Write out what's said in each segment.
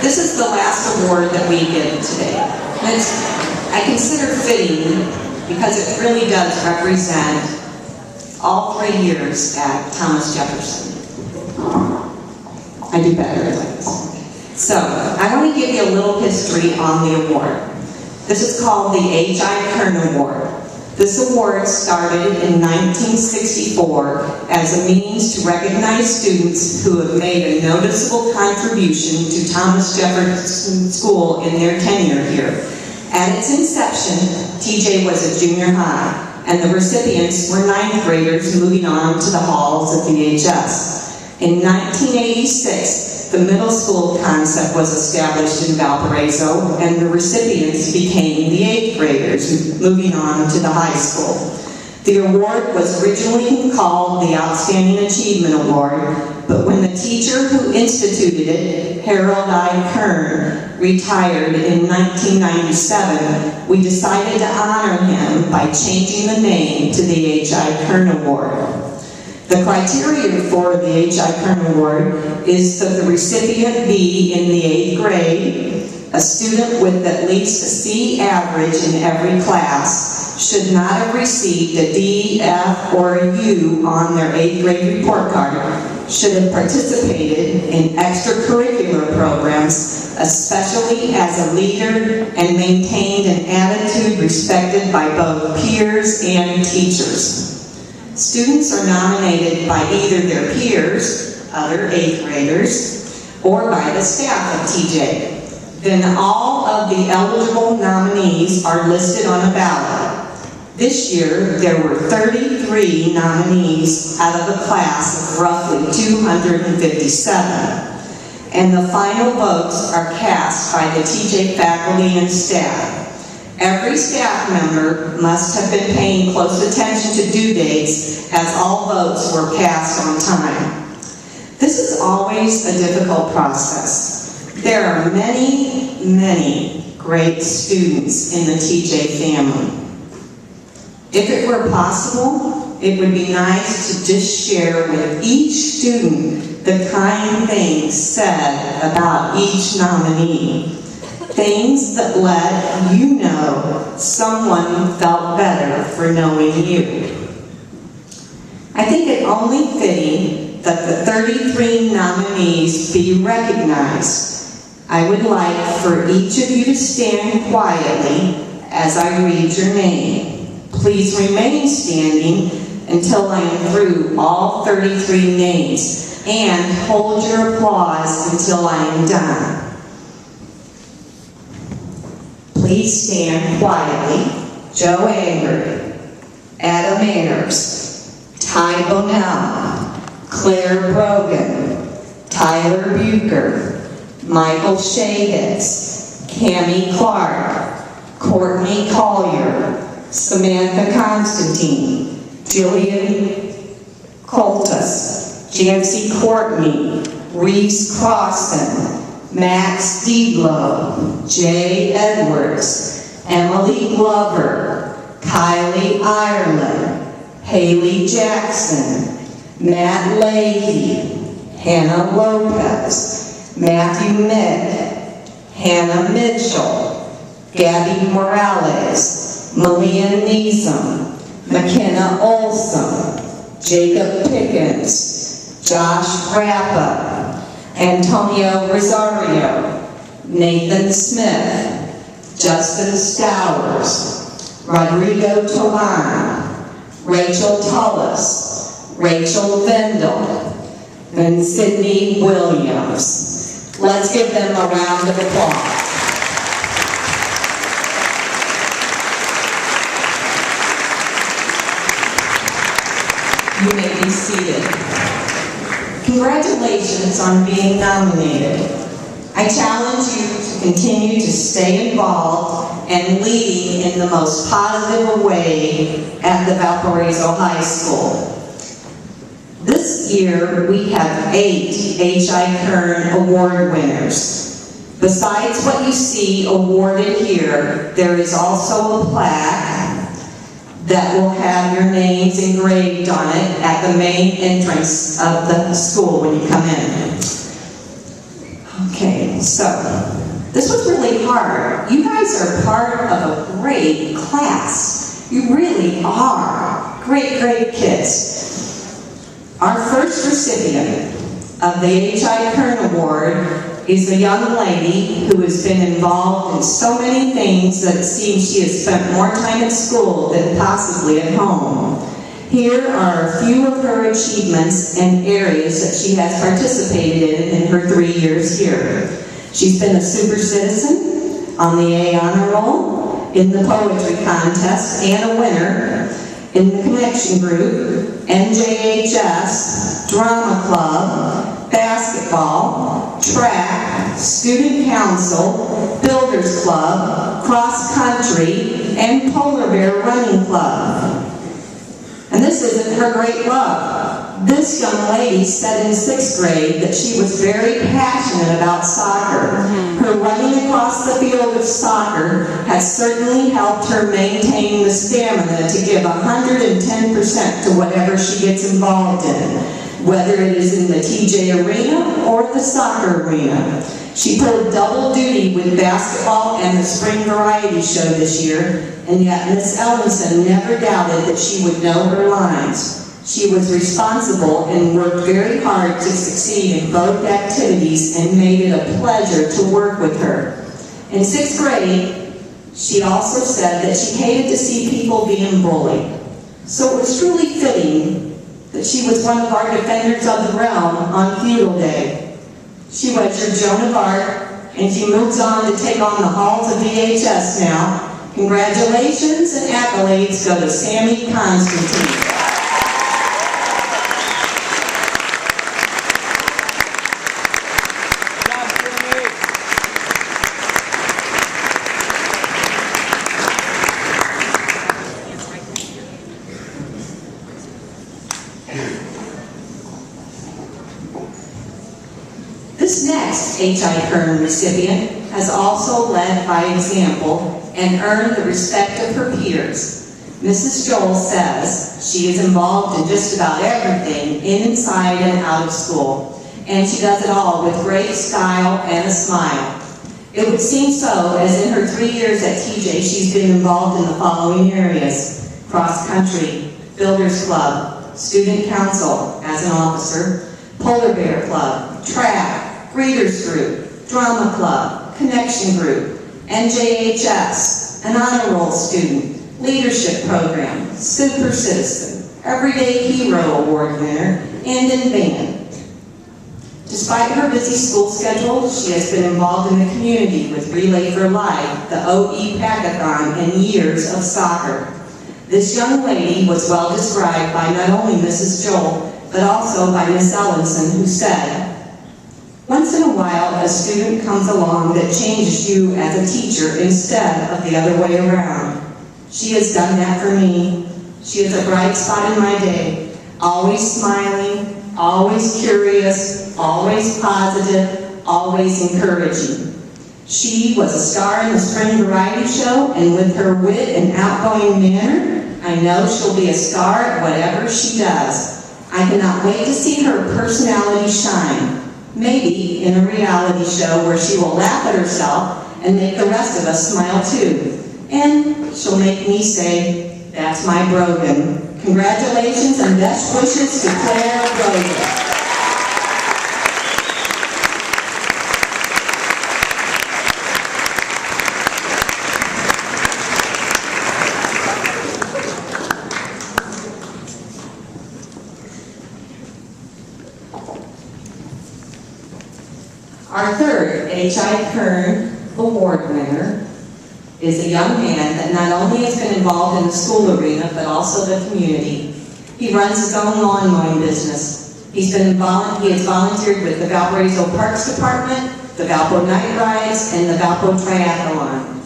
This is the last award that we give today. And I consider fitting because it really does represent all 3 years at Thomas Jefferson. I do better at this. So, I want to give you a little history on the award. This is called the H.I. Kern Award. This award started in 1964 as a means to recognize students who have made a noticeable contribution to Thomas Jefferson School in their tenure here. At its inception, TJ was a junior high, and the recipients were 9th graders moving on to the halls at VHS. In 1986, the middle school concept was established in Valparaiso, and the recipients became the 8th graders moving on to the high school. The award was originally called the Outstanding Achievement Award, but when the teacher who instituted it, Harold I. Kern, retired in 1997, we decided to honor him by changing the name to the H.I. Kern Award. The criteria for the H.I. Kern Award is that the recipient be in the 8th grade, a student with at least a C average in every class, should not have received a D, F, or a U on their 8th grade report card, should have participated in extracurricular programs, especially as a leader, and maintained an attitude respected by both peers and teachers. Students are nominated by either their peers, other 8th graders, or by the staff of TJ. Then all of the eligible nominees are listed on a ballot. This year, there were 33 nominees out of a class of roughly 257. And the final votes are cast by the TJ faculty and staff. Every staff member must have been paying close attention to due dates, as all votes were cast on time. This is always a difficult process. There are many, many great students in the TJ family. If it were possible, it would be nice to just share with each student the kind things said about each nominee. Things that let you know someone felt better for knowing you. I think it only fitting that the 33 nominees be recognized. I would like for each of you to stand quietly as I read your name. Please remain standing until I am through all 33 names, and hold your applause until I am done. Please stand quietly. Joe Anger, Adam Ayers, Ty Bonnell, Claire Brogan, Tyler Bucher, Michael Shahitz, Cammie Clark, Courtney Collier, Samantha Constantine, Jillian Coltus, Jancy Courtney, Reese Crossan, Max Dieblo, Jay Edwards, Emily Glover, Kylie Ireland, Haley Jackson, Matt Leahy, Hannah Lopez, Matthew Mick, Hannah Mitchell, Gabby Morales, Malia Neeson, McKenna Olson, Jacob Pickens, Josh Rappa, Antonio Rosario, Nathan Smith, Justin Stowers, Rodrigo Tolan, Rachel Tullis, Rachel Vendel, and Sydney Williams. Let's give them a round of applause. You may be seated. Congratulations on being nominated. I challenge you to continue to stay involved and leading in the most positive way at the Valparaiso High School. This year, we have 8 H.I. Kern Award winners. Besides what you see awarded here, there is also a plaque that will have your names engraved on it at the main entrance of the school when you come in. Okay. so this was really hard. You guys are part of a great class. You really are. Great, great kids. Our first recipient of the H.I. Kern Award is a young lady who has been involved in so many things that it seems she has spent more time at school than possibly at home. Here are a few of her achievements and areas that she has participated in her 3 years here. She's been a super citizen, on the A Honor Roll, in the poetry contest, and a winner in the connection group, NJHS, drama club, basketball, track, student council, builders club, cross country, and polar bear running club. And this isn't her great love. This young lady said in 6th grade that she was very passionate about soccer. Her running across the field of soccer has certainly helped her maintain the stamina to give 110% to whatever she gets involved in, whether it is in the TJ arena or the soccer arena. She pulled double duty with basketball and the spring variety show this year, and yet Miss Ellenson never doubted that she would know her lines. She was responsible and worked very hard to succeed in both activities and made it a pleasure to work with her. In 6th grade, she also said that she hated to see people being bullied. So it was truly fitting that she was one of our defenders of the realm on feudal day. She was your Joan of Arc, and she moves on to take on the halls of VHS now. Congratulations and accolades go to Sammy Constantine. This next H.I. Kern recipient has also led by example and earned the respect of her peers. Mrs. Joel says she is involved in just about everything inside and out of school, and she does it all with great style and a smile. It would seem so, as in her 3 years at TJ, she's been involved in the following areas: cross country, builders club, student council as an officer, polar bear club, track, readers group, drama club, connection group, NJHS, an honor roll student, leadership program, super citizen, everyday hero award winner, and in band. Despite her busy school schedule, she has been involved in the community with Relay for Life, the OE Packathon, and years of soccer. This young lady was well described by not only Mrs. Joel, but also by Miss Ellenson, who said, "Once in a while, a student comes along that changes you as a teacher instead of the other way around. She has done that for me. She is a bright spot in my day, always smiling, always curious, always positive, always encouraging. She was a star in the spring variety show, and with her wit and outgoing manner, I know she'll be a star at whatever she does. I cannot wait to see her personality shine. Maybe in a reality show where she will laugh at herself and make the rest of us smile too. And she'll make me say, 'That's my Brogan.' Congratulations and best wishes to Claire Brogan." Our third H.I. Kern Award winner is a young man that not only has been involved in the school arena, but also the community. He runs his own lawn mowing business. He has volunteered with the Valparaiso Parks Department, the Valpo Night Rides, and the Valpo Triathlon.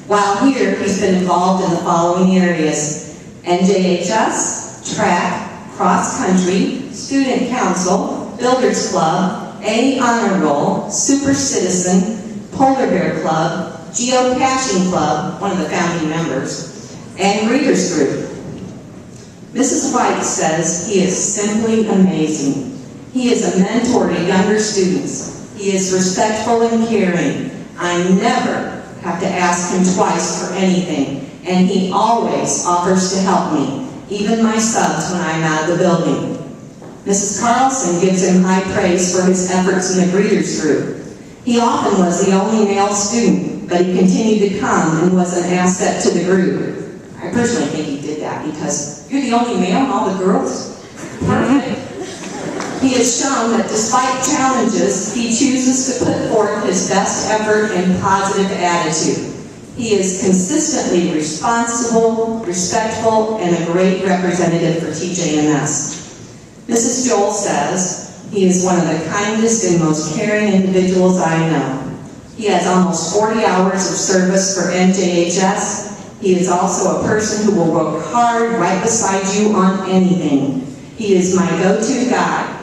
While here, he's been involved in the following areas: NJHS, track, cross country, student council, builders club, A Honor Roll, Super Citizen, Polar Bear Club, Geocaching Club, one of the founding members, and Readers Group. Mrs. White says he is simply amazing. He is a mentor to younger students. He He is respectful and caring. I never have to ask him twice for anything, and he always offers to help me, even my subs when I'm out of the building. Mrs. Carlson gives him high praise for his efforts in the greeters group. He often was the only male student, but he continued to come and was an asset to the group. I personally think he did that because you're the only male and all the girls? Perfect. He has shown that despite challenges, he chooses to put forth his best effort and positive attitude. He is consistently responsible, respectful, and a great representative for TJMS. Mrs. Joel says, he is one of the kindest and most caring individuals I know. He has almost 40 hours of service for NJHS. He is also a person who will work hard right beside you on anything. He is my go-to guy.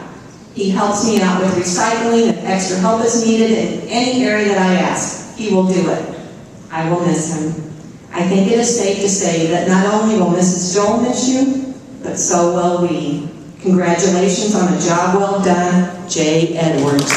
He helps me out with recycling if extra help is needed in any area that I ask. He will do it. I will miss him. I think it is safe to say that not only will Mrs. Joel miss you, but so will we. Congratulations on a job well done, Jay Edwards.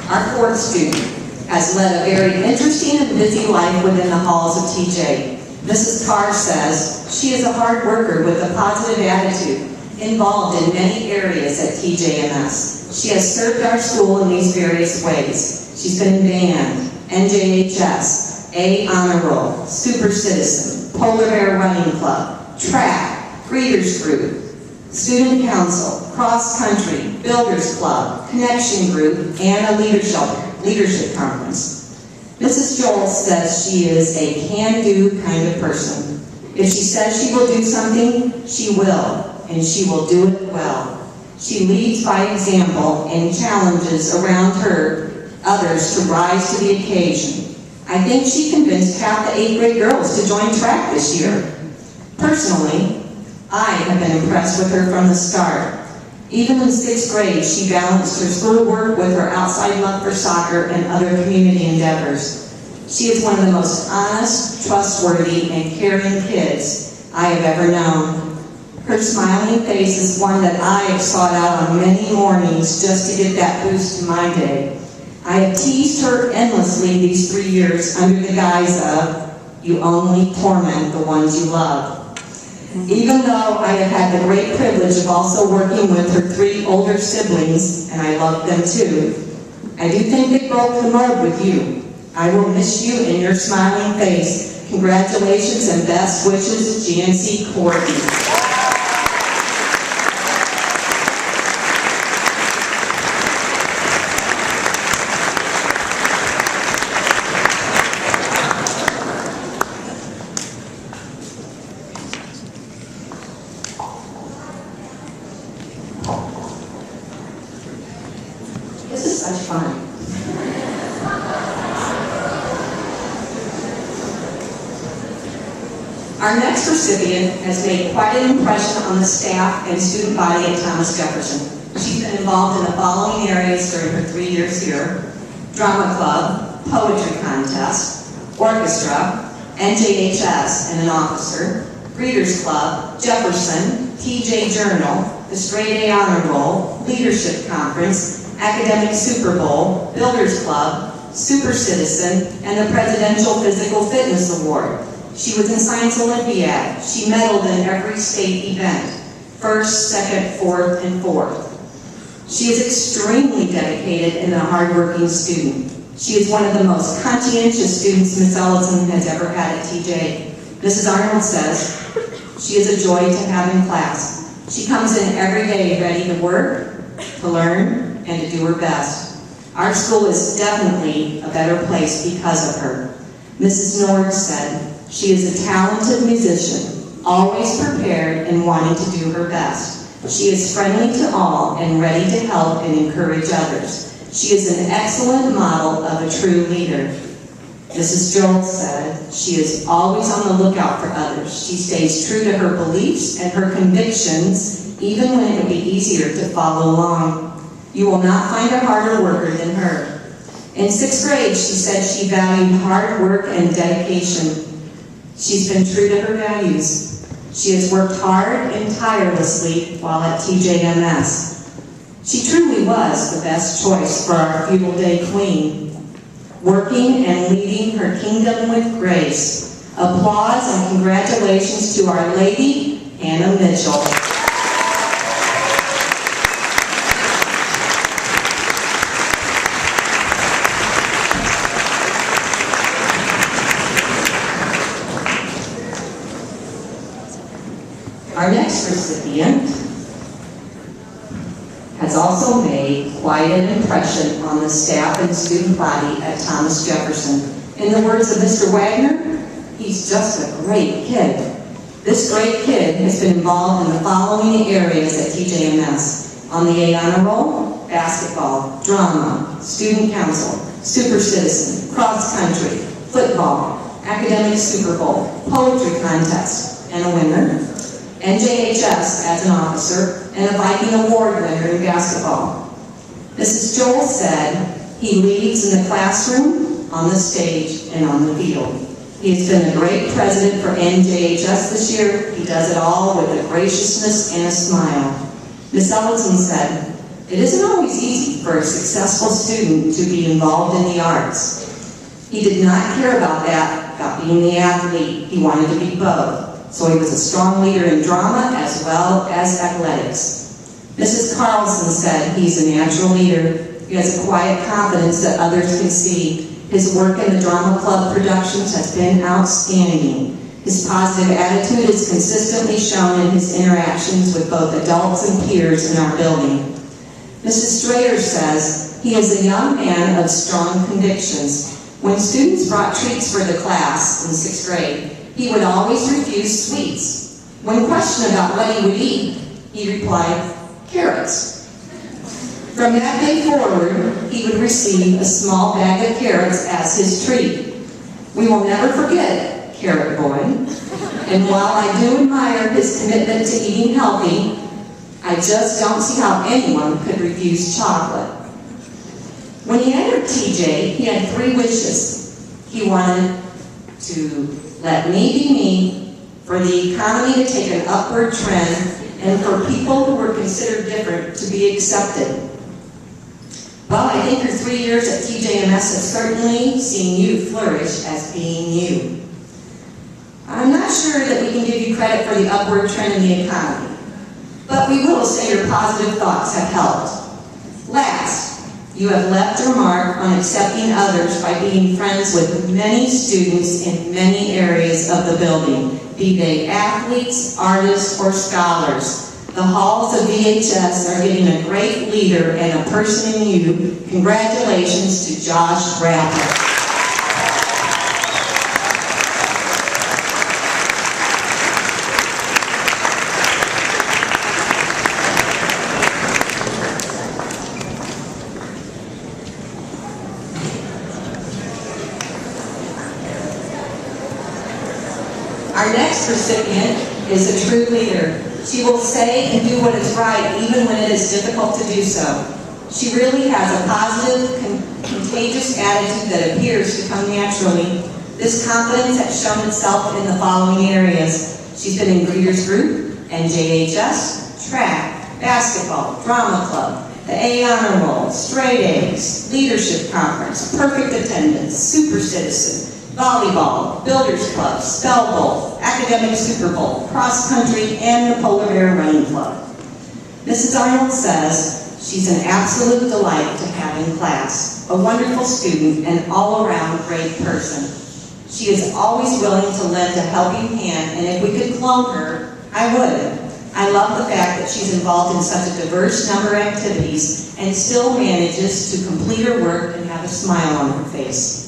Our fourth student has led a very interesting and busy life within the halls of TJ. Mrs. Carr says she is a hard worker with a positive attitude, involved in many areas at TJMS. She has served our school in these various ways. She's been in band, NJHS, A Honor Roll, Super Citizen, Polar Bear Running Club, track, greeters group, student council, cross country, builders club, connection group, and a leadership conference. Mrs. Joel says she is a can-do kind of person. If she says she will do something, she will, and she will do it well. She leads by example and challenges around her others to rise to the occasion. I think she convinced half the 8th grade girls to join track this year. Personally, I have been impressed with her from the start. Even in 6th grade, she balanced her schoolwork with her outside love for soccer and other community endeavors. She is one of the most honest, trustworthy, and caring kids I have ever known. Her smiling face is one that I have sought out on many mornings just to get that boost in my day. I have teased her endlessly these 3 years under the guise of, you only torment the ones you love. Even though I have had the great privilege of also working with her 3 older siblings, and I love them too, I do think they broke the mold with you. I will miss you in your smiling face. Congratulations and best wishes, GNC Courtney. This is such fun. Our next recipient has made quite an impression on the staff and student body at Thomas Jefferson. She's been involved in the following areas during her 3 years here: drama club, poetry contest, orchestra, NJHS and an officer, Greeters Club, Jefferson, TJ Journal, the Straight A Honor Roll, Leadership Conference, Academic Super Bowl, Builders Club, Super Citizen, and the Presidential Physical Fitness Award. She was in Science Olympiad. She medaled in every state event, 1st, 2nd, 4th, and 4th. She is extremely dedicated and a hardworking student. She is one of the most conscientious students Ms. Ellison has ever had at TJ. Mrs. Arnold says she is a joy to have in class. She comes in every day ready to work, to learn, and to do her best. Our school is definitely a better place because of her. Mrs. Nord said, she is a talented musician, always prepared and wanting to do her best. She is friendly to all and ready to help and encourage others. She is an excellent model of a true leader. Mrs. Joel said, she is always on the lookout for others. She stays true to her beliefs and her convictions, even when it would be easier to follow along. You will not find a harder worker than her. In 6th grade, she said she valued hard work and dedication. She's been true to her values. She has worked hard and tirelessly while at TJMS. She truly was the best choice for our feudal day queen, working and leading her kingdom with grace. Applause and congratulations to Our Lady, Anna Mitchell. Our next recipient has also made quite an impression on the staff and student body at Thomas Jefferson. In the words of Mr. Wagner, he's just a great kid. This great kid has been involved in the following areas at TJMS: on the A Honor Roll, basketball, drama, student council, super citizen, cross country, football, academic Super Bowl, poetry contest, and a winner, NJHS as an officer, and a Viking Award winner in basketball. Mrs. Joel said he leads in the classroom, on the stage, and on the field. He's been a great president for NJHS this year. He does it all with a graciousness and a smile. Ms. Ellison said, "It isn't always easy for a successful student to be involved in the arts." He did not care about being the athlete. He wanted to be both. So he was a strong leader in drama as well as athletics. Mrs. Carlson said he's a natural leader. He has a quiet confidence that others can see. His work in the drama club productions has been outstanding. His positive attitude is consistently shown in his interactions with both adults and peers in our building. Mrs. Strader says he is a young man of strong convictions. When students brought treats for the class in 6th grade, he would always refuse sweets. When questioned about what he would eat, he replied, "Carrots." From that day forward, he would receive a small bag of carrots as his treat. We will never forget Carrot Boy. And while I do admire his commitment to eating healthy, I just don't see how anyone could refuse chocolate. When he entered TJ, he had 3 wishes. He wanted to let me be me, for the economy to take an upward trend, and for people who were considered different to be accepted. Well, I think your 3 years at TJMS have certainly seen you flourish as being you. I'm not sure that we can give you credit for the upward trend in the economy, but we will say your positive thoughts have helped. Last, you have left your mark on accepting others by being friends with many students in many areas of the building, be they athletes, artists, or scholars. The halls of VHS are getting a great leader and a person in you. Congratulations to Josh Rapper. Our next recipient is a true leader. She will say and do what is right even when it is difficult to do so. She really has a positive, contagious attitude that appears to come naturally. This confidence has shown itself in the following areas. She's been in Greeters Group, NJHS, track, basketball, drama club, the A Honor Roll, straight A's, leadership conference, perfect attendance, super citizen, volleyball, builders club, spell bowl, academic Super Bowl, cross country, and the Polar Bear Running Club. Mrs. Arnold says she's an absolute delight to have in class, a wonderful student, and all-around great person. She is always willing to lend a helping hand, and if we could clone her, I would. I love the fact that she's involved in such a diverse number of activities and still manages to complete her work and have a smile on her face.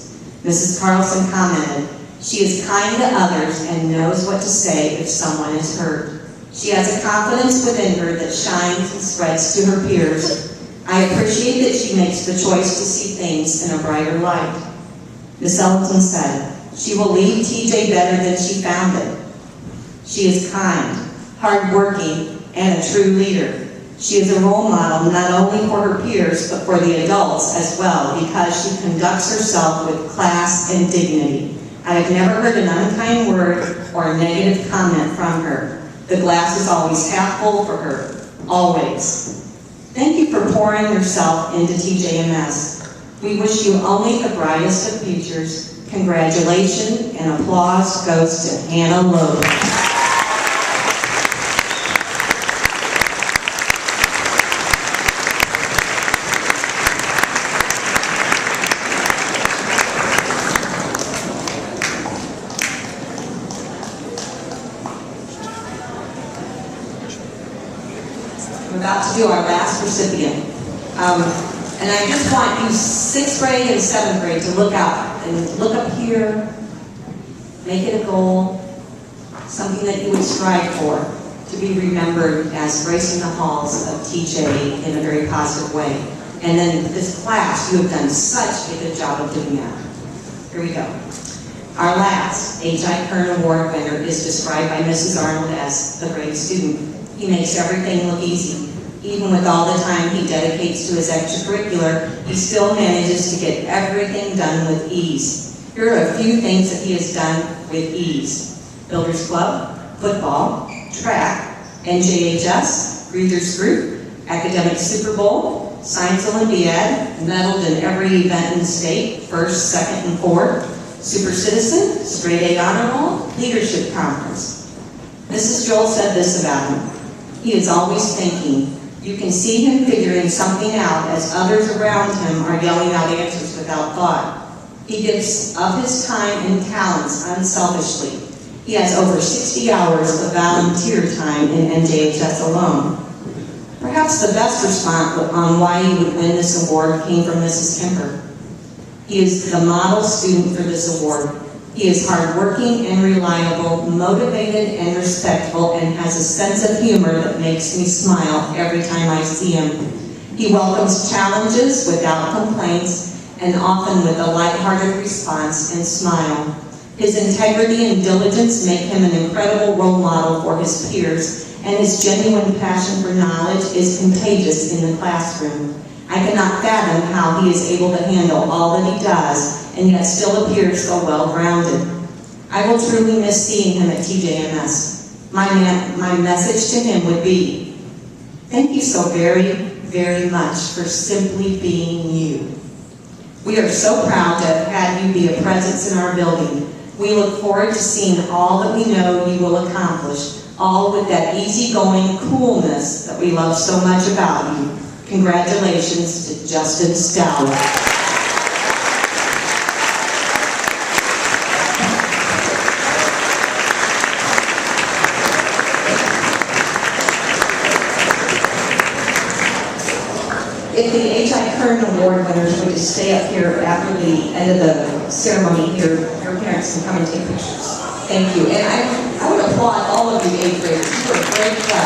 Mrs. Carlson commented, "She is kind to others and knows what to say if someone is hurt. She has a confidence within her that shines and spreads to her peers. I appreciate that she makes the choice to see things in a brighter light." Ms. Ellison said, "She will leave TJ better than she found it. She is kind, hardworking, and a true leader. She is a role model not only for her peers, but for the adults as well, because she conducts herself with class and dignity. I have never heard an unkind word or a negative comment from her. The glass is always half full for her, always. Thank you for pouring yourself into TJMS. We wish you only the brightest of futures. Congratulations and applause goes to Hannah Lowe. We're about to do our last recipient. And I just want you 6th grade and 7th grade to look out and look up here, make it a goal, something that you would strive for, to be remembered as gracing the halls of TJ in a very positive way. And then this class, you have done such a good job of doing that. Here we go. Our last H.I. Kern Award winner is described by Mrs. Arnold as the great student. He makes everything look easy. Even with all the time he dedicates to his extracurricular, he still manages to get everything done with ease. Here are a few things that he has done with ease. Builders Club, football, track, NJHS, Readers Group, Academic Super Bowl, Science Olympiad, medaled in every event in the state, 1st, 2nd, and 4th, Super Citizen, Straight A Honor Roll, Leadership Conference. Mrs. Joel said this about him. He is always thinking. You can see him figuring something out as others around him are yelling out answers without thought. He gives of his time and talents unselfishly. He has over 60 hours of volunteer time in NJHS alone. Perhaps the best response on why he would win this award came from Mrs. Kemper. He is the model student for this award. He is hardworking and reliable, motivated and respectful, and has a sense of humor that makes me smile every time I see him. He welcomes challenges without complaints, and often with a lighthearted response and smile. His integrity and diligence make him an incredible role model for his peers, and his genuine passion for knowledge is contagious in the classroom. I cannot fathom how he is able to handle all that he does and yet still appears so well-grounded. I will truly miss seeing him at TJMS. My message to him would be, thank you so very, very much for simply being you. We are so proud to have had you be a presence in our building. We look forward to seeing all that we know you will accomplish, all with that easygoing coolness that we love so much about you. Congratulations to Justin Stowler. If the H.I. Kern Award winners would just stay up here after the end of the ceremony here, your parents can come and take pictures. Thank you. And I would applaud all of you 8th graders. You were a great class.